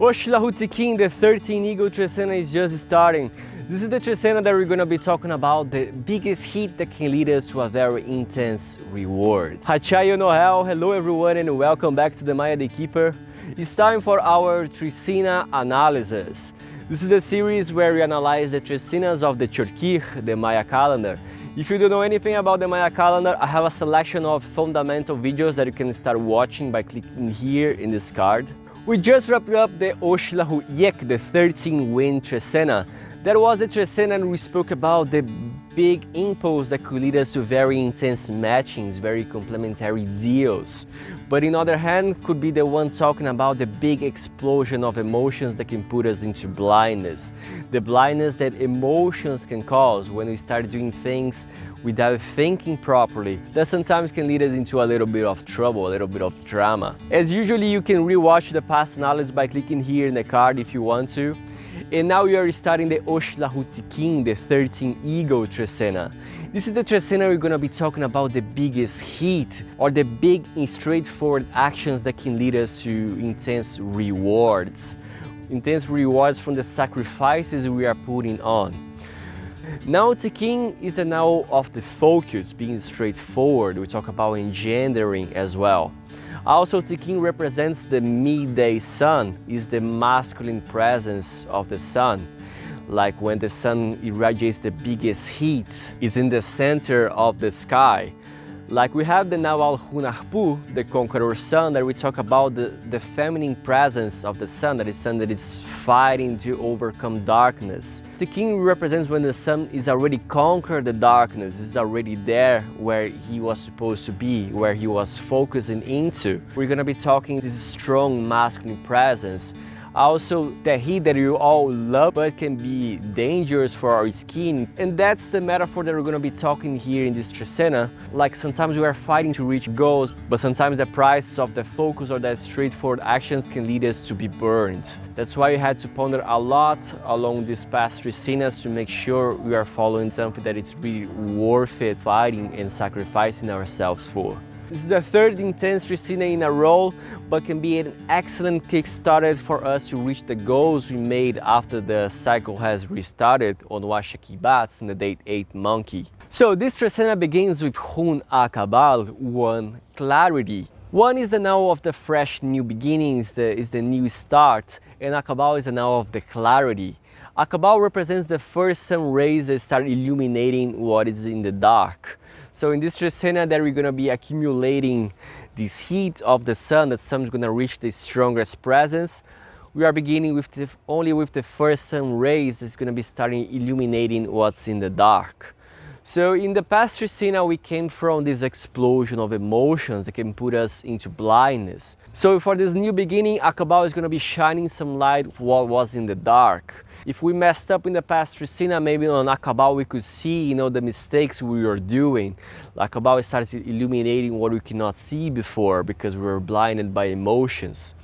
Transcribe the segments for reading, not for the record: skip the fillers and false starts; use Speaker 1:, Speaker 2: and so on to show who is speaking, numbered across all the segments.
Speaker 1: Tz'ikin, the 13 Eagle Trecena is just starting. This is the Trecena that we're going to be talking about, the biggest hit that can lead us to a very intense reward. Hachayo NAWAL, hello everyone and welcome back to the Maya the Keeper. It's time for our Trecena analysis. This is the series where we analyze the Trecenas of the Tz'i, the Maya calendar. If you don't know anything about the Maya calendar, I have a selection of fundamental videos that you can start watching by clicking here in this card. We just wrapped up the Aq'ab'al, the 13-wind Trecena. That was a Trecena and we spoke about the big impulse that could lead us to very intense matchings, very complementary deals. But on the other hand, could be the one talking about the big explosion of emotions that can put us into blindness. The blindness that emotions can cause when we start doing things without thinking properly, that sometimes can lead us into a little bit of trouble, a little bit of drama. As usually, you can rewatch the past analysis by clicking here in the card if you want to. And now we are starting the Tz'ikin, the 13 Eagle Trecena. This is the Trecena we're going to be talking about the biggest hit, or the big and straightforward actions that can lead us to intense rewards. Intense rewards from the sacrifices we are putting on. Now Tz'ikin is a now of the focus, being straightforward. We talk about engendering as well. Also, Tz'ikin represents the midday sun, is the masculine presence of the sun. Like when the sun irradiates the biggest heat, is in the center of the sky. Like we have the NAWAL, the conqueror sun, that we talk about the feminine presence of the sun, that is sun that is fighting to overcome darkness. Tz'ikin represents when the sun is already conquered the darkness, is already there where he was supposed to be, where he was focusing into. We're going to be talking this strong masculine presence. Also, the heat that you all love but can be dangerous for our skin. And that's the metaphor that we're going to be talking here in this Trecena. Like sometimes we are fighting to reach goals, but sometimes the price of the focus or that straightforward actions can lead us to be burned. That's why we had to ponder a lot along these past Trecenas to make sure we are following something that it's really worth it fighting and sacrificing ourselves for. This is the third intense Trecena in a row, but can be an excellent kick-started for us to reach the goals we made after the cycle has restarted on Aq'ab'al in the date 8 monkey. So this Trecena begins with Aq'ab'al, 1, clarity. 1 is the now of the fresh new beginnings, is the new start, and Aq'ab'al is the now of the clarity. Aq'ab'al represents the first sun rays that start illuminating what is in the dark. So in this Trecena that we're going to be accumulating this heat of the sun, that sun is going to reach the strongest presence, we are beginning with only with the first sun rays that's going to be starting illuminating what's in the dark. So in the past Trecena we came from this explosion of emotions that can put us into blindness. So for this new beginning, Aq'ab'al is going to be shining some light of what was in the dark. If we messed up in the past Trecena, maybe on Aq'ab'al we could see, the mistakes we were doing. Aq'ab'al starts illuminating what we cannot see before because we were blinded by emotions.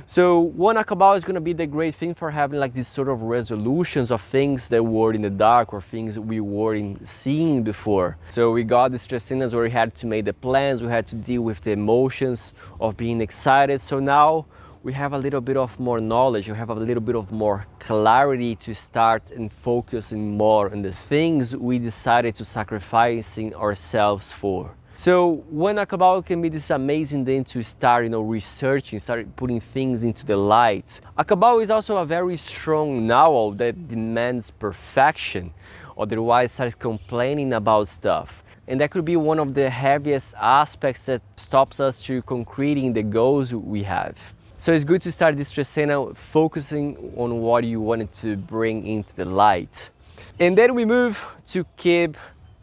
Speaker 1: So one Aq'ab'al is going to be the great thing for having like these sort of resolutions of things that were in the dark or things we weren't seeing before. So we got these Trecenas where we had to make the plans, we had to deal with the emotions of being excited. So now we have a little bit of more knowledge, we have a little bit of more clarity to start and focusing more on the things we decided to sacrificing ourselves for. So one Aq'ab'al can be this amazing thing to start, researching, start putting things into the light. Aq'ab'al is also a very strong NAWAL that demands perfection, otherwise starts complaining about stuff. And that could be one of the heaviest aspects that stops us to concreting the goals we have. So it's good to start this Trecena focusing on what you wanted to bring into the light. And then we move to Kame,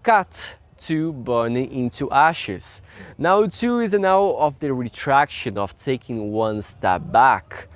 Speaker 1: cut, 2, burning into ashes. Now 2 is the now of the retraction, of taking one step back.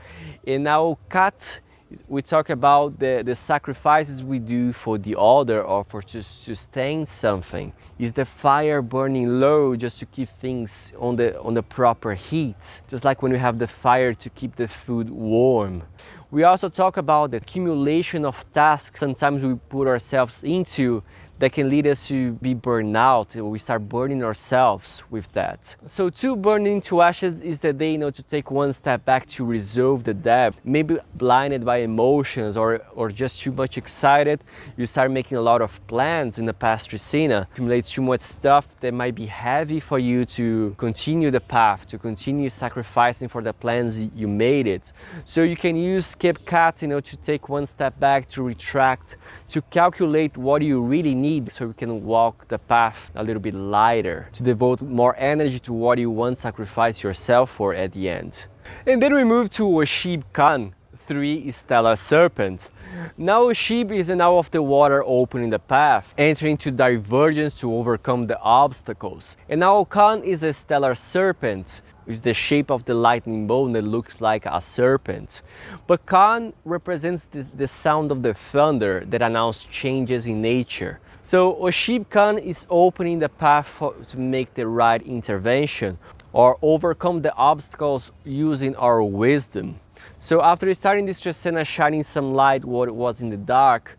Speaker 1: And now cut, we talk about the sacrifices we do for the other or for to sustain something. Is the fire burning low just to keep things on the proper heat, just like when we have the fire to keep the food warm. We also talk about the accumulation of tasks sometimes we put ourselves into that can lead us to be burned out, and we start burning ourselves with that. So to burn into ashes is the day, to take one step back to resolve the debt. Maybe blinded by emotions or just too much excited, you start making a lot of plans in the past Trecena, accumulate too much stuff that might be heavy for you to continue the path, to continue sacrificing for the plans you made it. So you can use skip cut, to take one step back, to retract, to calculate what you really need so you can walk the path a little bit lighter, to devote more energy to what you want to sacrifice yourself for at the end. And then we move to Aq'ab'al, 3 Stellar Serpent. Now Aq'ab'al is an owl of the water opening the path, entering to divergence to overcome the obstacles. And now Kame is a stellar serpent, with the shape of the lightning bolt that looks like a serpent. But Kame represents the sound of the thunder that announces changes in nature. So Aq'ab'al is opening the path to make the right intervention or overcome the obstacles using our wisdom. So after starting this Trecena, shining some light what was in the dark,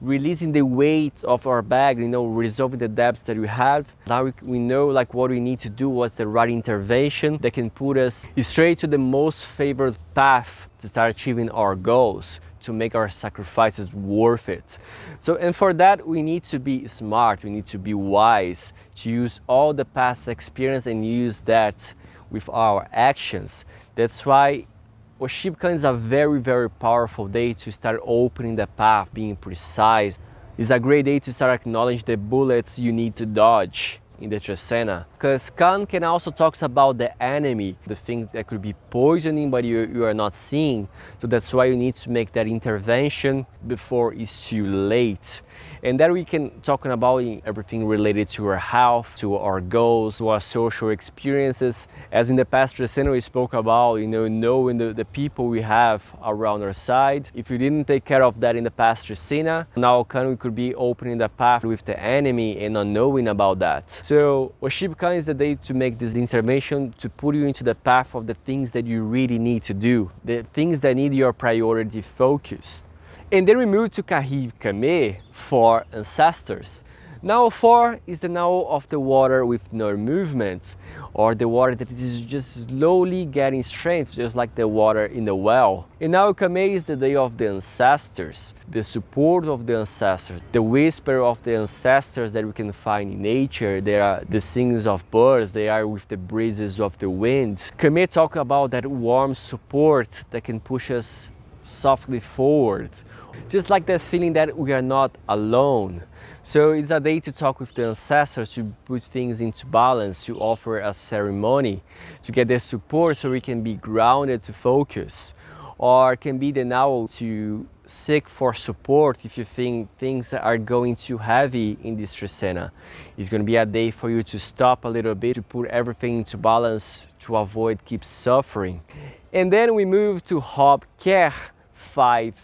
Speaker 1: releasing the weight of our bag, resolving the debts that we have. Now we know what we need to do, what's the right intervention that can put us straight to the most favored path to start achieving our goals, to make our sacrifices worth it. So, and for that, we need to be smart, we need to be wise, to use all the past experience and use that with our actions. That's why Aq'ab'al is a very, very powerful day to start opening the path, being precise. It's a great day to start acknowledging the bullets you need to dodge in the Trecena. Because Kame can also talk about the enemy, the things that could be poisoning but you are not seeing. So that's why you need to make that intervention before it's too late. And then we can talk about everything related to our health, to our goals, to our social experiences. As in the past Trecena, we spoke about, knowing the people we have around our side. If you didn't take care of that in the past Trecena, now we could be opening the path with the enemy and not knowing about that. So Aq'ab'al is the day to make this intervention, to put you into the path of the things that you really need to do, the things that need your priority focus. And then we move to Kame, 4 Ancestors. Now 4 is the now of the water with no movement, or the water that is just slowly getting strength, just like the water in the well. And now Kame is the day of the ancestors, the support of the ancestors, the whisper of the ancestors that we can find in nature. They are the sings of birds, they are with the breezes of the wind. Kame talk about that warm support that can push us softly forward, just like that feeling that we are not alone. So it's a day to talk with the ancestors, to put things into balance, to offer a ceremony, to get their support so we can be grounded to focus. Or it can be the NAWAL to seek for support if you think things are going too heavy in this Trecena. It's going to be a day for you to stop a little bit, to put everything into balance, to avoid keep suffering. And then we move to Aq'ab'al, 5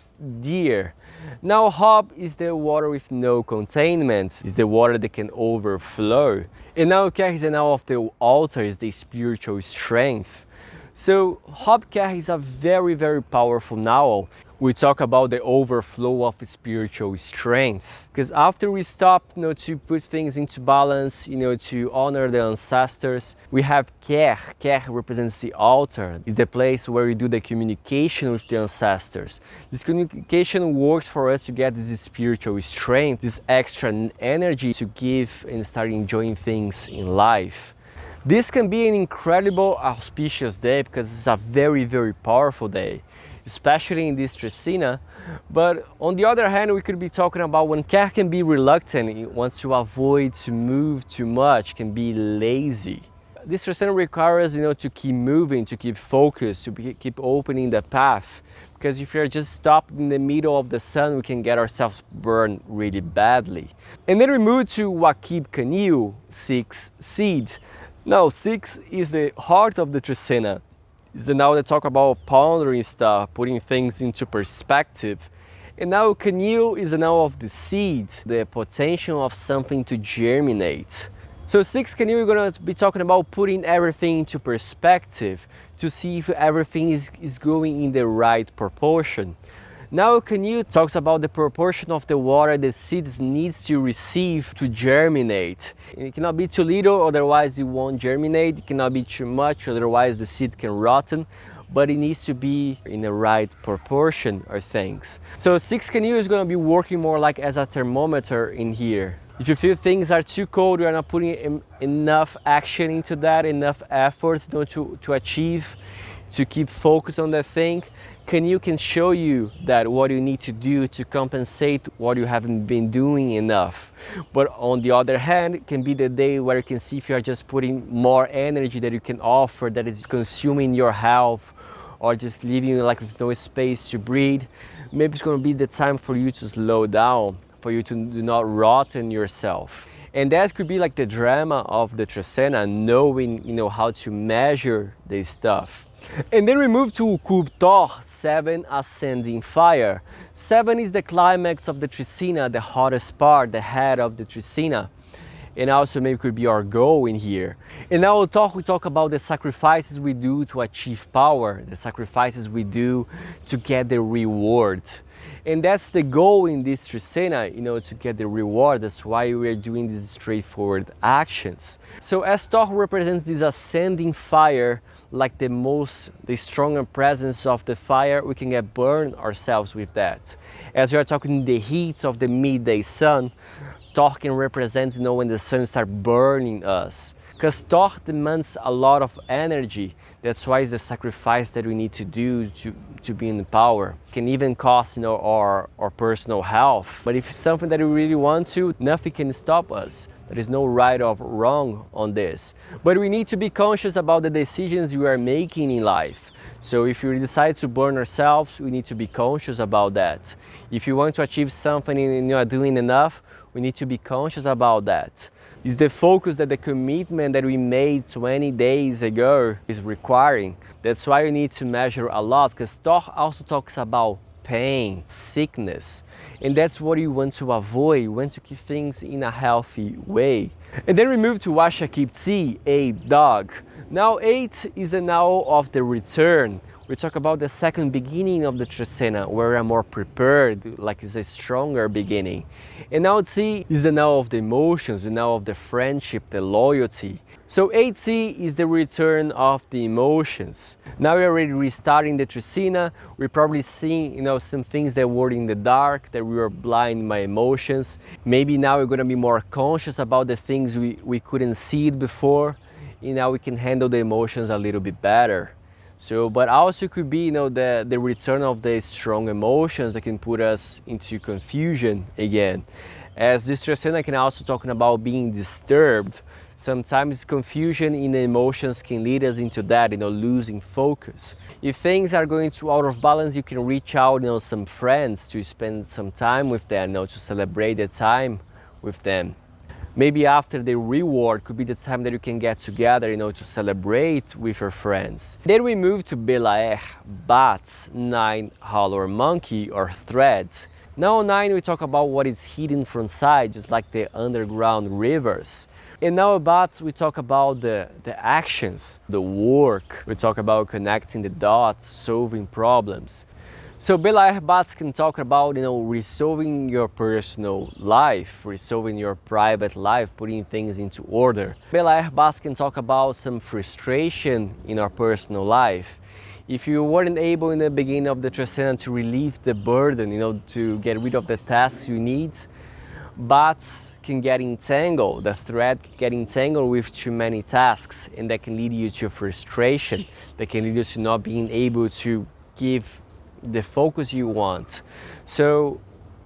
Speaker 1: Deer. Now Aq'ab'al is the water with no containment, is the water that can overflow. And now Aq'ab'al is the now of the altar, is the spiritual strength. So Aq'ab'al is a very, very powerful NAWAL. We talk about the overflow of spiritual strength. Because after we stop to put things into balance, to honor the ancestors, we have Aq'ab'al. Aq'ab'al represents the altar. It's the place where we do the communication with the ancestors. This communication works for us to get this spiritual strength, this extra energy to give and start enjoying things in life. This can be an incredible auspicious day because it's a very, very powerful day, especially in this Trecena. But on the other hand, we could be talking about when Aq'ab'al can be reluctant, it wants to avoid to move too much, can be lazy. This Trecena requires to keep moving, to keep focused, to keep opening the path. Because if you're just stopped in the middle of the sun, we can get ourselves burned really badly. And then we move to Aq'ab'al, 6 Seed. Now 6 is the heart of the Trecena. It's the now that talk about pondering stuff, putting things into perspective. And now Aq'ab'al is the now of the seed, the potential of something to germinate. So 6 Aq'ab'al, we're going to be talking about putting everything into perspective to see if everything is going in the right proportion. Now Canoe talks about the proportion of the water the seeds needs to receive to germinate. It cannot be too little, otherwise it won't germinate. It cannot be too much, otherwise the seed can rotten. But it needs to be in the right proportion of things. So 6 Canoe is going to be working more like as a thermometer in here. If you feel things are too cold, you are not putting enough action into that, enough efforts to achieve, to keep focus on that thing, Canoe can show you that what you need to do to compensate what you haven't been doing enough. But on the other hand, it can be the day where you can see if you are just putting more energy that you can offer, that is consuming your health, or just leaving you like with no space to breathe. Maybe it's going to be the time for you to slow down, for you to do not rotten yourself. And that could be like the drama of the Trecena, knowing, how to measure this stuff. And then we move to Aq'ab'al, 7 ascending fire. 7 is the climax of the Trecena, the hottest part, the head of the Trecena. And also maybe could be our goal in here. And now we talk about the sacrifices we do to achieve power, the sacrifices we do to get the reward. And that's the goal in this Trecena, to get the reward. That's why we're doing these straightforward actions. So as Thor represents this ascending fire, like the stronger presence of the fire, we can get burned ourselves with that. As we are talking the heat of the midday sun, Thor can represent, when the sun starts burning us. Because Thor demands a lot of energy. That's why it's the sacrifice that we need to do to be in power. It can even cost, our personal health. But if it's something that we really want to, nothing can stop us. There is no right or wrong on this. But we need to be conscious about the decisions we are making in life. So if we decide to burn ourselves, we need to be conscious about that. If you want to achieve something and you are doing enough, we need to be conscious about that. It's the focus that the commitment that we made 20 days ago is requiring. That's why you need to measure a lot, because Thor also talks about pain, sickness, and that's what you want to avoid. You want to keep things in a healthy way. And then we move to Aq'ab'al, 8 dog. Now 8 is the NAWAL of the return. We talk about the second beginning of the Trecena, where we are more prepared, like it's a stronger beginning. And now Tz'i is the NAWAL of the emotions, the NAWAL of the friendship, the loyalty. So 8Tz'i is the return of the emotions. Now we're already restarting the Trecena. We're probably seeing, some things that were in the dark, that we were blind by emotions. Maybe now we're gonna be more conscious about the things we couldn't see it before. And now we can handle the emotions a little bit better. So, but also could be, the return of the strong emotions that can put us into confusion again. As this Trecena can also talking about being disturbed. Sometimes confusion in the emotions can lead us into that, losing focus. If things are going out of balance, you can reach out, some friends to spend some time with them, to celebrate the time with them. Maybe after the reward could be the time that you can get together, to celebrate with your friends. Then we move to Belaer, bats, 9 hollow monkey or threads. Now 9 we talk about what is hidden from sight, just like the underground rivers. And now bats we talk about the actions, the work. We talk about connecting the dots, solving problems. So Belaer bats can talk about, resolving your personal life, resolving your private life, putting things into order. Belaer bats can talk about some frustration in our personal life. If you weren't able in the beginning of the Trecena to relieve the burden, to get rid of the tasks you need, bats can get entangled, the thread can get entangled with too many tasks, and that can lead you to frustration, that can lead you to not being able to give the focus you want. So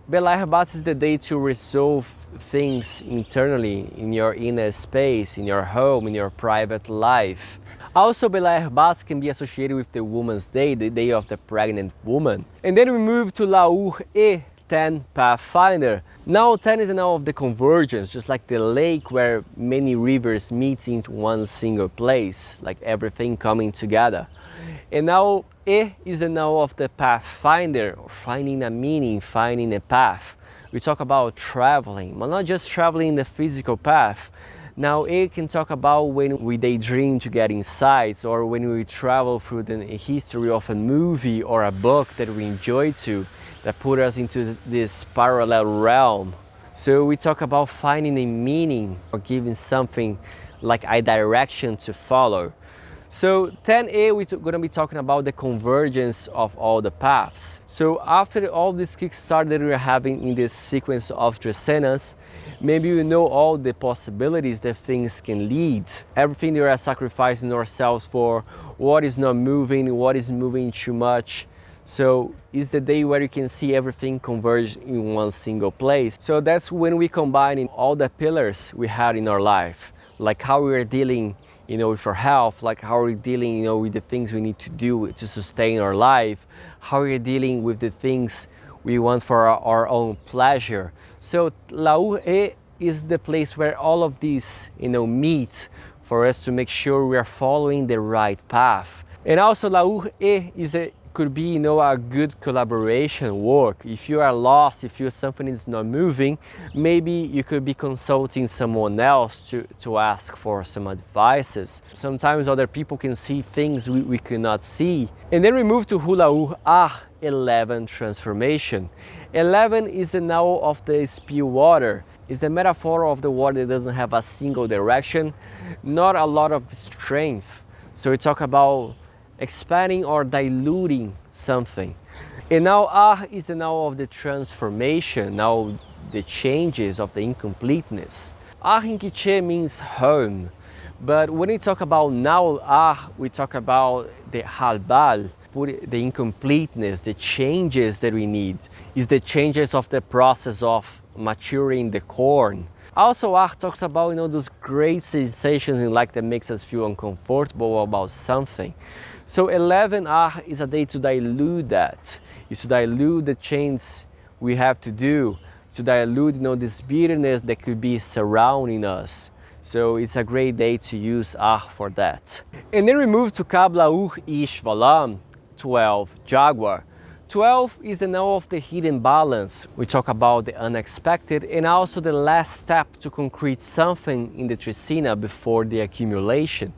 Speaker 1: Belaer bats is the day to resolve things internally in your inner space, in your home, in your private life. Also Belaer bats can be associated with the Woman's Day, the day of the pregnant woman. And then we move to Laur E 10 Pathfinder. Now 10 is the NAWAL of the convergence, just like the lake where many rivers meet into one single place, like everything coming together. And now E is the NAWAL of the Pathfinder, or finding a meaning, finding a path. We talk about traveling, but not just traveling the physical path. Now E can talk about when we daydream to get insights, or when we travel through the history of a movie or a book that we enjoy to, that put us into this parallel realm. So we talk about finding a meaning or giving something like a direction to follow. So 10A, we're going to be talking about the convergence of all the paths. So after all this kickstart that we're having in this sequence of Trecenas, maybe you know all the possibilities that things can lead. Everything that we are sacrificing ourselves for, what is not moving, what is moving too much. So it's the day where you can see everything converge in one single place. So that's when we combine all the pillars we had in our life, like how we are dealing with our health, like how we're dealing, with the things we need to do to sustain our life, how we're dealing with the things we want for our own pleasure. So Laur-E is the place where all of these, meet for us to make sure we are following the right path. And also Laur-E could be, a good collaboration work. If you are lost, if something is not moving, maybe you could be consulting someone else to ask for some advices. Sometimes other people can see things we cannot see. And then we move to Aq'ab'al transformation. 11 is the NAWAL of the still water. It's the metaphor of the water that doesn't have a single direction, not a lot of strength. So we talk about expanding or diluting something. And now is the NAWAL of the transformation, now the changes of the incompleteness. In Quiche means home, but when we talk about NAWAL, we talk about the Aq'ab'al, the incompleteness, the changes that we need. Is the changes of the process of maturing the corn. Also, talks about those great sensations in life that makes us feel uncomfortable about something. So 11 is a day to dilute that. Is to dilute the change we have to do, to dilute this bitterness that could be surrounding us. So it's a great day to use for that. And then we move to Aq'ab'al, 12, Jaguar. 12 is the NAWAL of the hidden balance. We talk about the unexpected and also the last step to concrete something in the Trecena before the accumulation.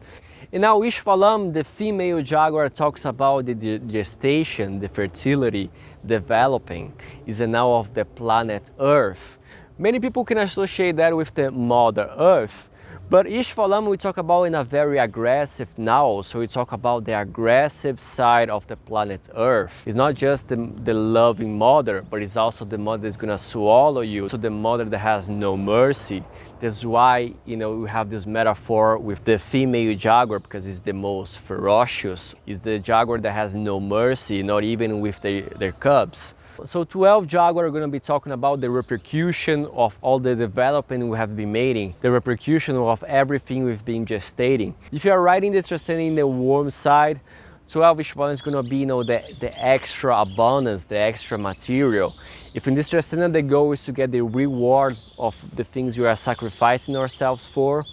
Speaker 1: And now Aq'ab'al, the female Jaguar, talks about the gestation, the fertility, developing. Is the NAWAL of the planet Earth. Many people can associate that with the Mother Earth. But Aq'ab'al we talk about in a very aggressive NAWAL, so we talk about the aggressive side of the planet Earth. It's not just the loving mother, but it's also the mother that's gonna swallow you, so the mother that has no mercy. That's why, we have this metaphor with the female Jaguar, because it's the most ferocious. It's the Jaguar that has no mercy, not even with their cubs. So 12 Jaguar are going to be talking about the repercussion of all the development we have been making, the repercussion of everything we've been gestating. If you are riding the Trecena in the warm side, 12 Aq'ab'al is going to be the extra abundance, the extra material. If in this Trecena the goal is to get the reward of the things we are sacrificing ourselves for,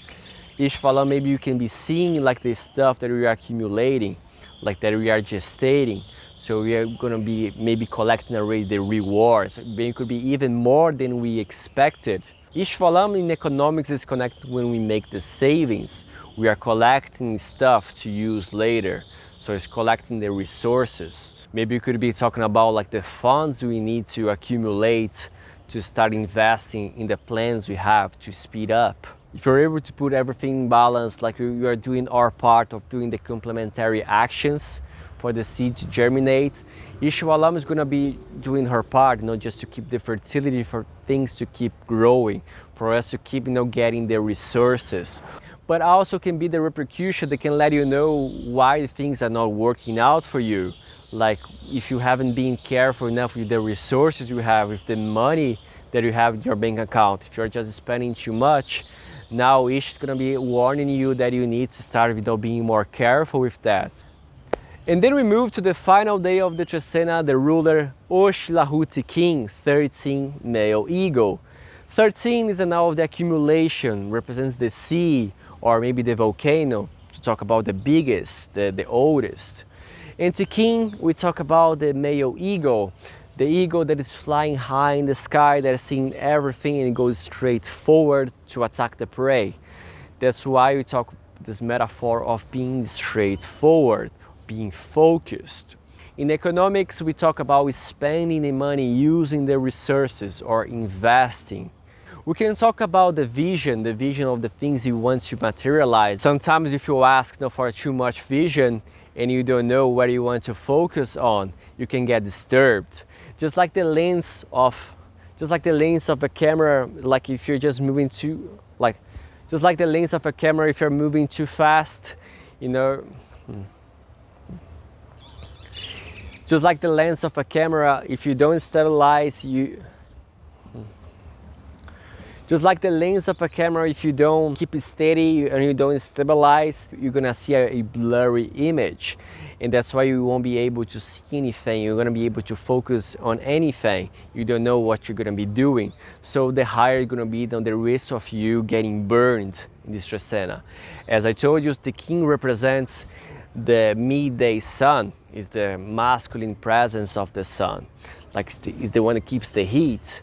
Speaker 1: Aq'ab'al maybe you can be seeing like the stuff that we are accumulating, like that we are gestating. So we are going to be maybe collecting already the rewards. It could be even more than we expected. Aq'ab'al in economics is connected when we make the savings. We are collecting stuff to use later. So it's collecting the resources. Maybe you could be talking about like the funds we need to accumulate to start investing in the plans we have to speed up. If you're able to put everything in balance, like we are doing our part of doing the complementary actions for the seed to germinate, Aq'ab'al is going to be doing her part, just to keep the fertility, for things to keep growing, for us to keep getting the resources. But also can be the repercussion that can let you know why things are not working out for you. Like if you haven't been careful enough with the resources you have, with the money that you have in your bank account. If you're just spending too much, now Ish is going to be warning you that you need to start being more careful with that. And then we move to the final day of the Trecena, the ruler Tz'ikin, 13, male eagle. 13 is the NAWAL of the accumulation, represents the sea or maybe the volcano, to talk about the biggest, the oldest. In Tz'ikin, we talk about the male eagle, the eagle that is flying high in the sky, that is seeing everything and goes straight forward to attack the prey. That's why we talk this metaphor of being straightforward, being focused. In economics, we talk about spending the money, using the resources, or investing. We can talk about the vision of the things you want to materialize. Sometimes if you ask for too much vision and you don't know what you want to focus on, you can get disturbed. Just like the lens of a camera, like if you're just moving too, just like the lens of a camera, if you're moving too fast, you know. Just like the lens of a camera, if you don't stabilize, just like the lens of a camera, if you don't keep it steady and you don't stabilize, you're gonna see a blurry image. And that's why you won't be able to see anything. You're gonna be able to focus on anything. You don't know what you're gonna be doing. So the higher you're gonna be, then the risk of you getting burned in this Trecena. As I told you, the king represents the midday sun, is the masculine presence of the sun. Is the one that keeps the heat.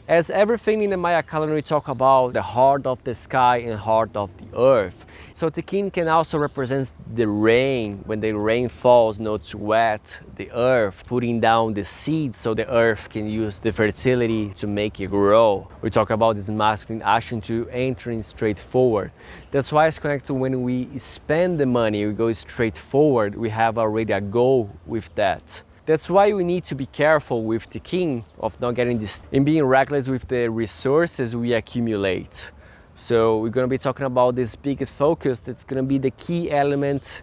Speaker 1: As everything in the Maya calendar, we talk about the heart of the sky and heart of the earth. So Tz'ikin can also represent the rain, when the rain falls, to wet the earth, putting down the seeds so the earth can use the fertility to make it grow. We talk about this masculine action to entering straight forward. That's why it's connected when we spend the money, we go straight forward, we have already a goal with that. That's why we need to be careful with the king of not getting this and being reckless with the resources we accumulate. So we're going to be talking about this big focus that's going to be the key element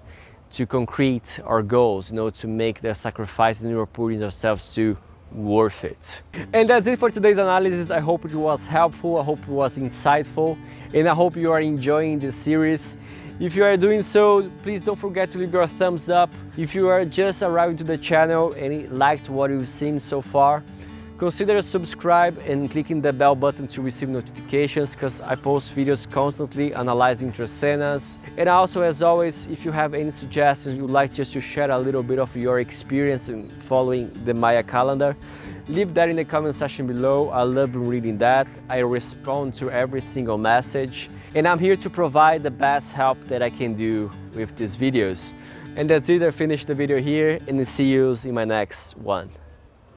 Speaker 1: to concrete our goals, to make the sacrifices we are putting ourselves to worth it. And that's it for today's analysis. I hope it was helpful, I hope it was insightful, and I hope you are enjoying this series. If you are doing so, please don't forget to leave your thumbs up. If you are just arriving to the channel and liked what you've seen so far, consider subscribe and clicking the bell button to receive notifications, because I post videos constantly analyzing Trecenas. And also, as always, if you have any suggestions you'd like just to share a little bit of your experience in following the Maya calendar, leave that in the comment section below. I love reading that. I respond to every single message. And I'm here to provide the best help that I can do with these videos. And that's it, I finished the video here, and see you in my next one.